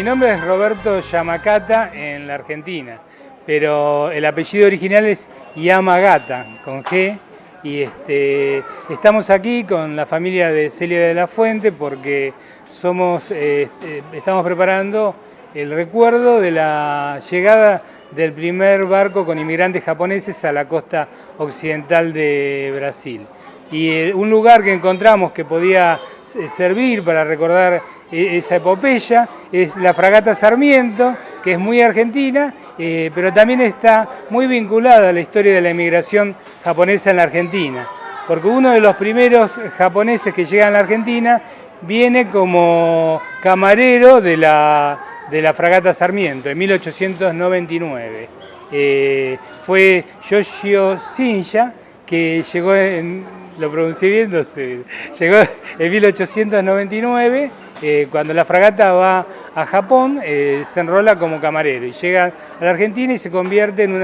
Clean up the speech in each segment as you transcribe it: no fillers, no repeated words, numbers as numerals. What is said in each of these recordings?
nombre es Roberto Yamakata en la Argentina, pero el apellido original es Yamagata, con G. Y estamos aquí con la familia de Celia de la Fuente porque estamos preparando el recuerdo de la llegada del primer barco con inmigrantes japoneses a la costa occidental de Brasil. Y un lugar que encontramos que podía servir para recordar esa epopeya es la fragata Sarmiento, que es muy argentina, pero también está muy vinculada a la historia de la inmigración japonesa en la Argentina, porque uno de los primeros japoneses que llegan a la Argentina viene como camarero de la fragata Sarmiento en 1899. Fue Yoshio Shinya, que llegó lo pronuncié bien, no sé, llegó en 1899, cuando la fragata va a Japón, se enrola como camarero y llega a la Argentina y se convierte en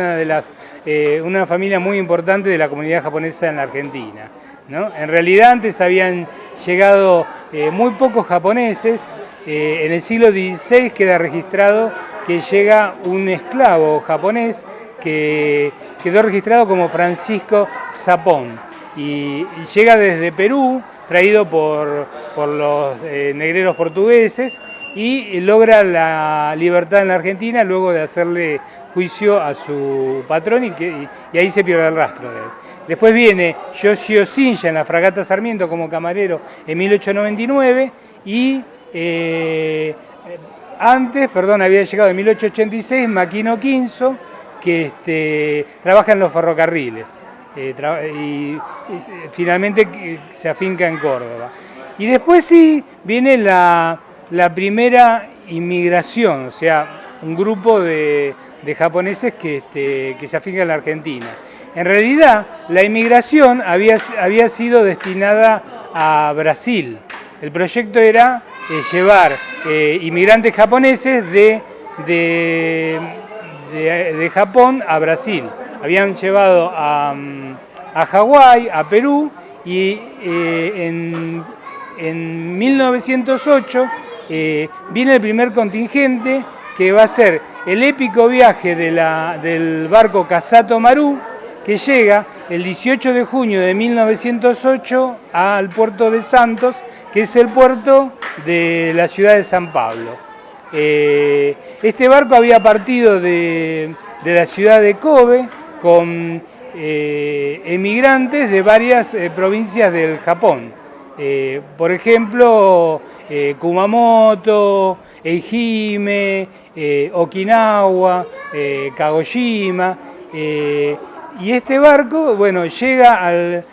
una familia muy importante de la comunidad japonesa en la Argentina, ¿no? En realidad antes habían llegado muy pocos japoneses. En el siglo XVI queda registrado que llega un esclavo japonés que quedó registrado como Francisco Xapón. Y llega desde Perú, traído por los negreros portugueses, y logra la libertad en la Argentina luego de hacerle juicio a su patrón y ahí se pierde el rastro de él. Después viene Yoshio Shinya en la fragata Sarmiento como camarero en 1899 y había llegado en 1886 Makino Kinzo, que trabaja en los ferrocarriles. Y finalmente se afinca en Córdoba. Y después sí viene la primera inmigración, o sea, un grupo de japoneses que se afinca en la Argentina. En realidad, la inmigración había sido destinada a Brasil. El proyecto era llevar inmigrantes japoneses de Japón a Brasil. Habían llevado a Hawái, a Perú, y en 1908 viene el primer contingente, que va a ser el épico viaje del barco Kasato Maru, que llega el 18 de junio de 1908 al puerto de Santos, que es el puerto de la ciudad de San Pablo. Este barco había partido de la ciudad de Kobe con emigrantes de varias provincias del Japón. Por ejemplo, Kumamoto, Ehime, Okinawa, Kagoshima. Y este barco, bueno, llega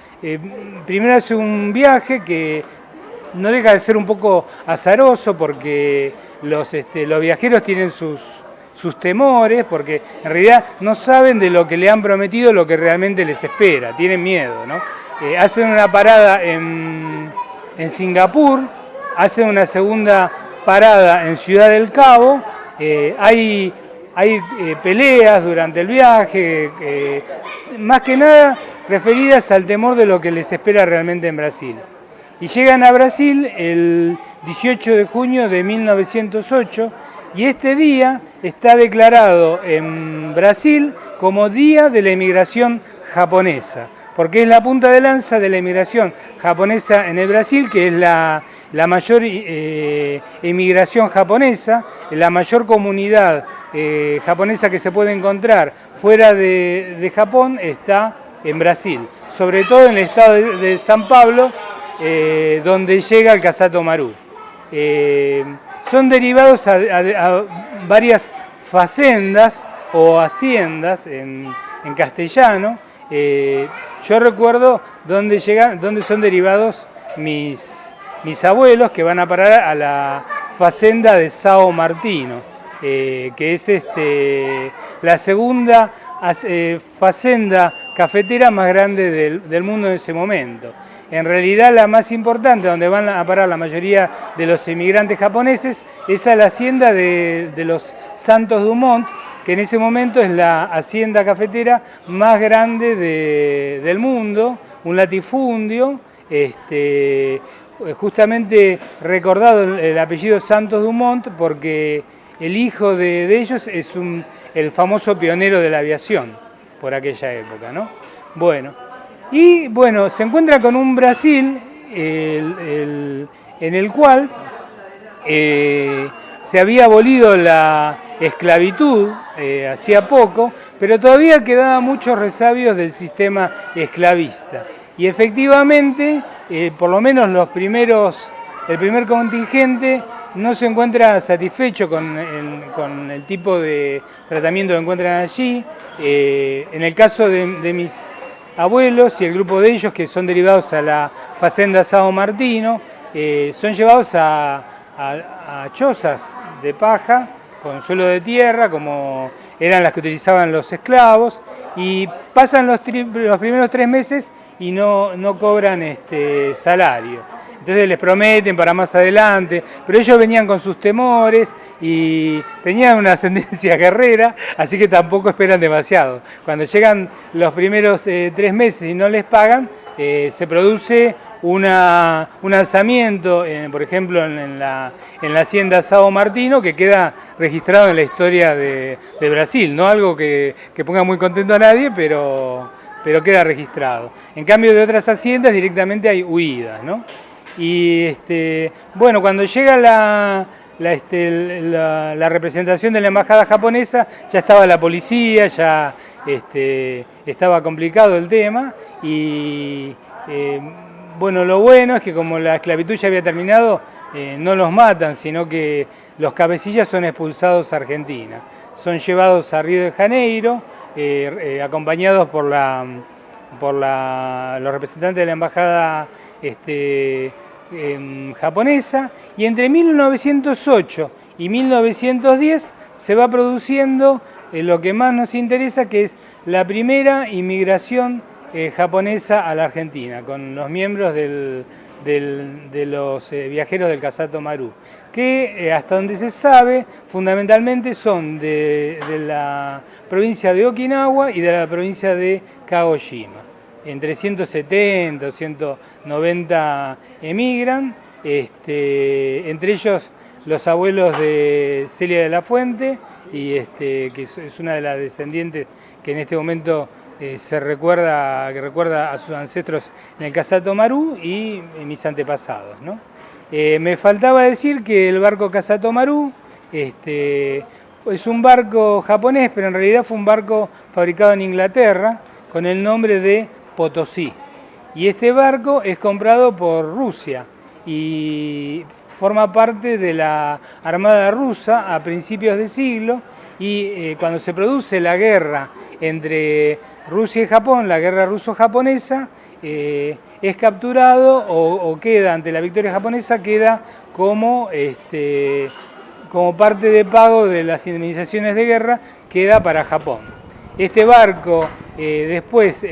primero hace un viaje que no deja de ser un poco azaroso, porque los viajeros tienen sus temores, porque en realidad no saben de lo que le han prometido, lo que realmente les espera, tienen miedo, ¿no? Hacen una parada en Singapur, hacen una segunda parada en Ciudad del Cabo, hay peleas durante el viaje, más que nada referidas al temor de lo que les espera realmente en Brasil. Y llegan a Brasil el 18 de junio de 1908, y este día está declarado en Brasil como Día de la Inmigración Japonesa, porque es la punta de lanza de la inmigración japonesa en el Brasil, que es la mayor inmigración japonesa, la mayor comunidad japonesa que se puede encontrar fuera de Japón está en Brasil, sobre todo en el estado de San Pablo, donde llega el Kasato Maru. Son derivados a varias facendas o haciendas en castellano. Yo recuerdo dónde son derivados mis abuelos, que van a parar a la facenda de Sao Martino, que es la segunda facenda cafetera más grande del mundo en ese momento. En realidad la más importante, donde van a parar la mayoría de los inmigrantes japoneses, es a la hacienda de los Santos Dumont, que en ese momento es la hacienda cafetera más grande del mundo, un latifundio, justamente recordado el apellido Santos Dumont, porque el hijo de ellos es el famoso pionero de la aviación por aquella época, ¿no? Bueno, y bueno, se encuentra con un Brasil en el cual se había abolido la esclavitud hacía poco, pero todavía quedaban muchos resabios del sistema esclavista. Y efectivamente, por lo menos el primer contingente no se encuentra satisfecho con el tipo de tratamiento que encuentran allí. En el caso de mis abuelos y el grupo de ellos, que son derivados a la Fazenda São Martino, son llevados a chozas de paja con suelo de tierra, como eran las que utilizaban los esclavos, y pasan los primeros 3 meses y no cobran salario. Entonces les prometen para más adelante, pero ellos venían con sus temores y tenían una ascendencia guerrera, así que tampoco esperan demasiado. Cuando llegan los primeros 3 meses y no les pagan, se produce un alzamiento, por ejemplo, en la hacienda São Martino, que queda registrado en la historia de Brasil. No algo que ponga muy contento a nadie, pero queda registrado. En cambio, de otras haciendas directamente hay huidas, ¿no? Y bueno, cuando llega la representación de la embajada japonesa, ya estaba la policía, ya estaba complicado el tema y bueno, lo bueno es que como la esclavitud ya había terminado, no los matan, sino que los cabecillas son expulsados a Argentina. Son llevados a Río de Janeiro, acompañados por los representantes de la embajada japonesa, y entre 1908 y 1910 se va produciendo lo que más nos interesa, que es la primera inmigración japonesa a la Argentina, con los miembros de los viajeros del Casato Maru, que hasta donde se sabe fundamentalmente son de la provincia de Okinawa y de la provincia de Kagoshima. Entre 170 o 190 emigran, entre ellos los abuelos de Celia de la Fuente, y que es una de las descendientes que en este momento recuerda a sus ancestros en el Casato Maru y mis antepasados, ¿no? Me faltaba decir que el barco Casato Maru es un barco japonés, pero en realidad fue un barco fabricado en Inglaterra con el nombre de Potosí. Y este barco es comprado por Rusia y forma parte de la Armada rusa a principios de siglo, y cuando se produce la guerra entre Rusia y Japón, la guerra ruso-japonesa, es capturado o queda, ante la victoria japonesa, queda como parte de pago de las indemnizaciones de guerra, queda para Japón. Este barco después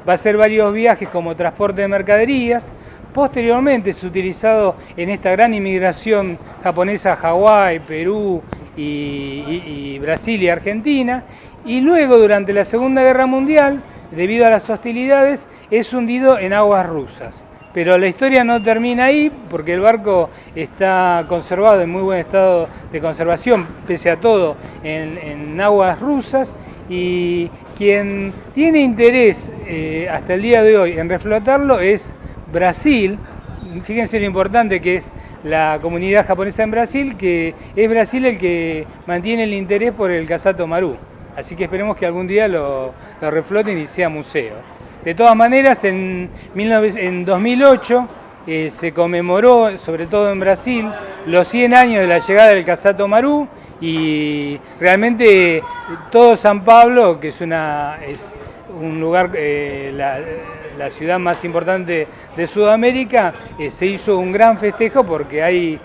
va a hacer varios viajes como transporte de mercaderías. Posteriormente es utilizado en esta gran inmigración japonesa a Hawái, Perú y Brasil y Argentina. Y luego, durante la Segunda Guerra Mundial, debido a las hostilidades, es hundido en aguas rusas. Pero la historia no termina ahí, porque el barco está conservado en muy buen estado de conservación, pese a todo, en aguas rusas, y quien tiene interés hasta el día de hoy en reflotarlo es Brasil. Fíjense lo importante que es la comunidad japonesa en Brasil, que es Brasil el que mantiene el interés por el Casato Maru. Así que esperemos que algún día lo refloten y sea museo. De todas maneras, en 2008 se conmemoró, sobre todo en Brasil, los 100 años de la llegada del Casato Maru, y realmente todo San Pablo, que es un lugar, la ciudad más importante de Sudamérica, se hizo un gran festejo porque hay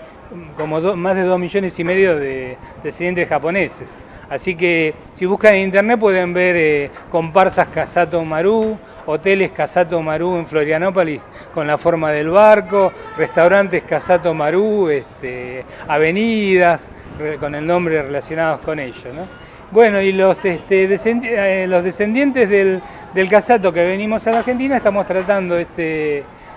como más de 2,5 millones de descendientes japoneses. Así que si buscan en internet pueden ver comparsas Casato Maru, hoteles Casato Maru en Florianópolis con la forma del barco, restaurantes Casato Maru, avenidas con el nombre relacionados con ellos, ¿no? Bueno, y los descendientes del Casato que venimos a la Argentina estamos tratando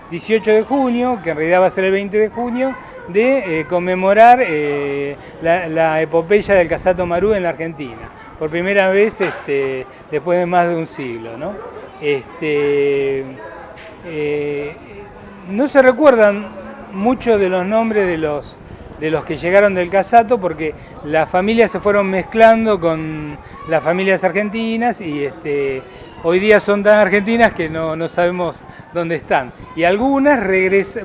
18 de junio, que en realidad va a ser el 20 de junio, de conmemorar la epopeya del Casato Marú en la Argentina, por primera vez después de más de un siglo, ¿no? No se recuerdan mucho de los nombres de los que llegaron del Casato, porque las familias se fueron mezclando con las familias argentinas y hoy día son tan argentinas que no sabemos dónde están. Y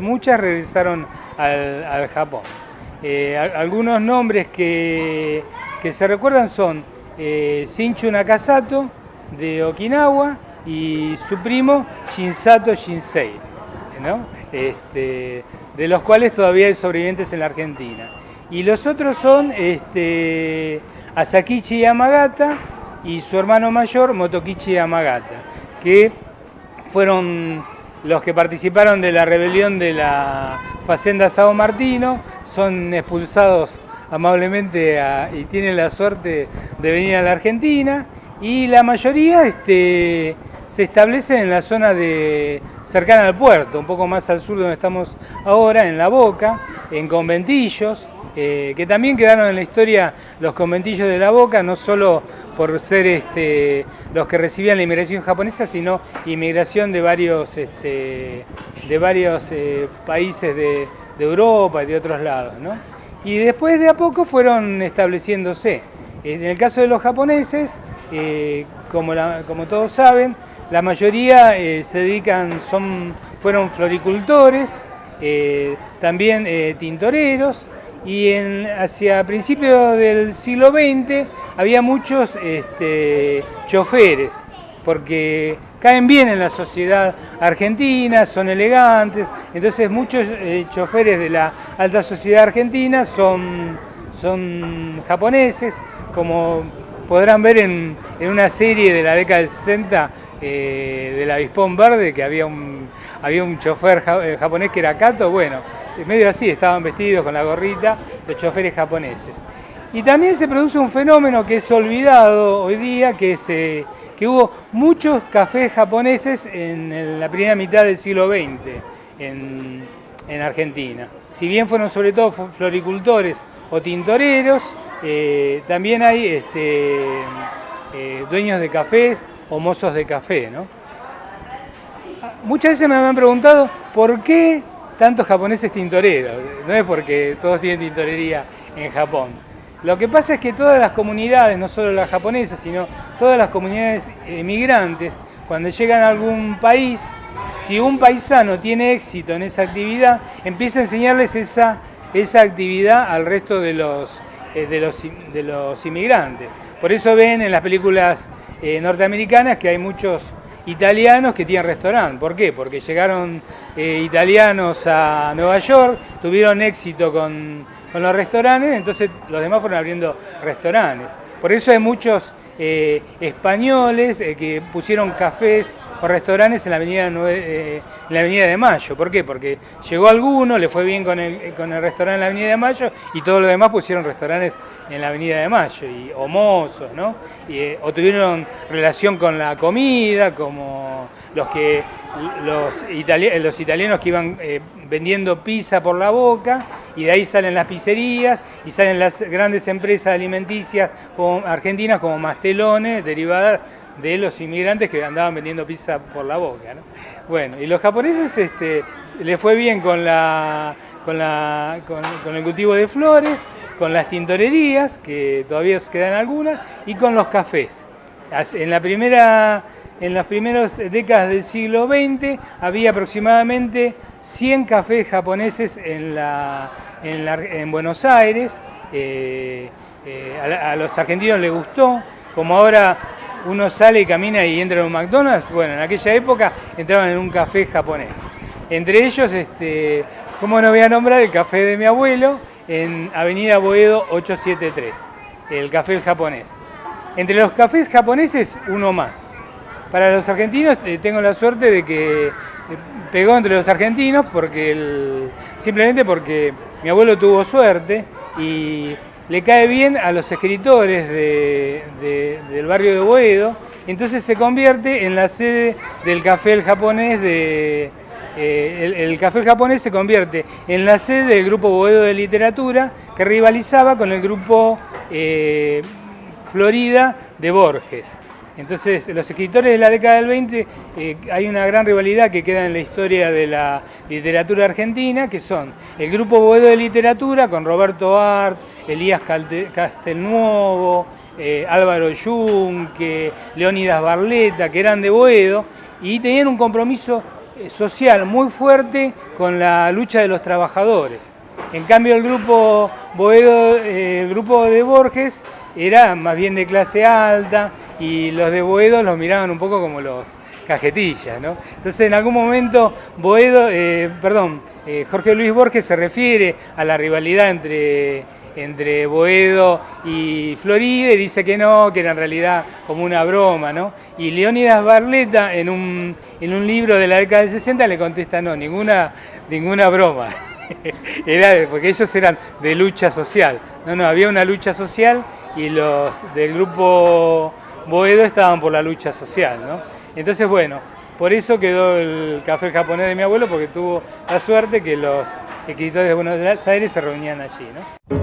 muchas regresaron al Japón. Algunos nombres que se recuerdan son Shinchu Nakasato de Okinawa y su primo Shinsato Shinsei, ¿no? De los cuales todavía hay sobrevivientes en la Argentina. Y los otros son Asakichi Yamagata y su hermano mayor Motokichi Yamagata, que fueron los que participaron de la rebelión de la Facenda Sao Martino, son expulsados amablemente y tienen la suerte de venir a la Argentina, y la mayoría se establecen en la zona cercana al puerto, un poco más al sur de donde estamos ahora, en La Boca, en conventillos, que también quedaron en la historia los conventillos de La Boca, no solo por ser los que recibían la inmigración japonesa, sino inmigración de varios países de Europa y de otros lados, ¿no? Y después de a poco fueron estableciéndose. En el caso de los japoneses, como todos saben, la mayoría fueron floricultores, también tintoreros, y hacia principios del siglo XX había muchos choferes, porque caen bien en la sociedad argentina, son elegantes, entonces muchos choferes de la alta sociedad argentina son japoneses, como podrán ver en una serie de la década del 60 del Avispón Verde, que había un chofer japonés que era Kato. Bueno, medio así, estaban vestidos con la gorrita los choferes japoneses. Y también se produce un fenómeno que es olvidado hoy día, que hubo muchos cafés japoneses en la primera mitad del siglo XX en Argentina. Si bien fueron sobre todo floricultores o tintoreros, también hay dueños de cafés o mozos de café, ¿no? Muchas veces me han preguntado por qué tantos japoneses tintoreros. No es porque todos tienen tintorería en Japón. Lo que pasa es que todas las comunidades, no solo las japonesas, sino todas las comunidades emigrantes, cuando llegan a algún país, si un paisano tiene éxito en esa actividad, empieza a enseñarles esa actividad al resto de los inmigrantes. Por eso ven en las películas norteamericanas que hay muchos italianos que tienen restaurante. ¿Por qué? Porque llegaron italianos a Nueva York, tuvieron éxito con los restaurantes, entonces los demás fueron abriendo restaurantes. Por eso hay muchos españoles que pusieron cafés o restaurantes en la avenida de Mayo. ¿Por qué? Porque llegó alguno, le fue bien con el restaurante en la avenida de Mayo, y todos los demás pusieron restaurantes en la avenida de Mayo, o mozos, ¿no? O tuvieron relación con la comida, como los italianos que iban vendiendo pizza por La Boca, y de ahí salen las pizzerías y salen las grandes empresas alimenticias argentinas como Mastelone, derivadas de los inmigrantes que andaban vendiendo pizza por La Boca, ¿no? Bueno, y los japoneses les fue bien con el cultivo de flores, con las tintorerías, que todavía quedan algunas, y con los cafés. En las primeras décadas del siglo XX había aproximadamente 100 cafés japoneses en Buenos Aires. A los argentinos les gustó, como ahora uno sale y camina y entra en un McDonald's. Bueno, en aquella época entraban en un café japonés. Entre ellos, ¿cómo no voy a nombrar el café de mi abuelo en Avenida Boedo 873, el café japonés? Entre los cafés japoneses, uno más. Para los argentinos tengo la suerte de que pegó entre los argentinos simplemente porque mi abuelo tuvo suerte y le cae bien a los escritores del barrio de Boedo, entonces se convierte en la sede del café japonés de el Café Japonés se convierte en la sede del Grupo Boedo de Literatura, que rivalizaba con el Grupo Florida de Borges. Entonces, los escritores de la década del 20, hay una gran rivalidad que queda en la historia de la literatura argentina, que son el Grupo Boedo de Literatura, con Roberto Art, Elías Castelnuovo, Álvaro Yunque, Leónidas Barletta, que eran de Boedo, y tenían un compromiso social muy fuerte con la lucha de los trabajadores. En cambio, el Grupo Boedo, el grupo de Borges, era más bien de clase alta y los de Boedo los miraban un poco como los cajetillas, ¿no? Entonces, en algún momento Jorge Luis Borges se refiere a la rivalidad entre Boedo y Florida y dice que no, que era en realidad como una broma, ¿no? Y Leónidas Barletta en un libro de la década del 60 le contesta, no, ninguna broma. Era porque ellos eran de lucha social. No, había una lucha social y los del grupo Boedo estaban por la lucha social, ¿no? Entonces, bueno, por eso quedó el Café Japonés de mi abuelo, porque tuvo la suerte que los escritores de Buenos Aires se reunían allí, ¿no?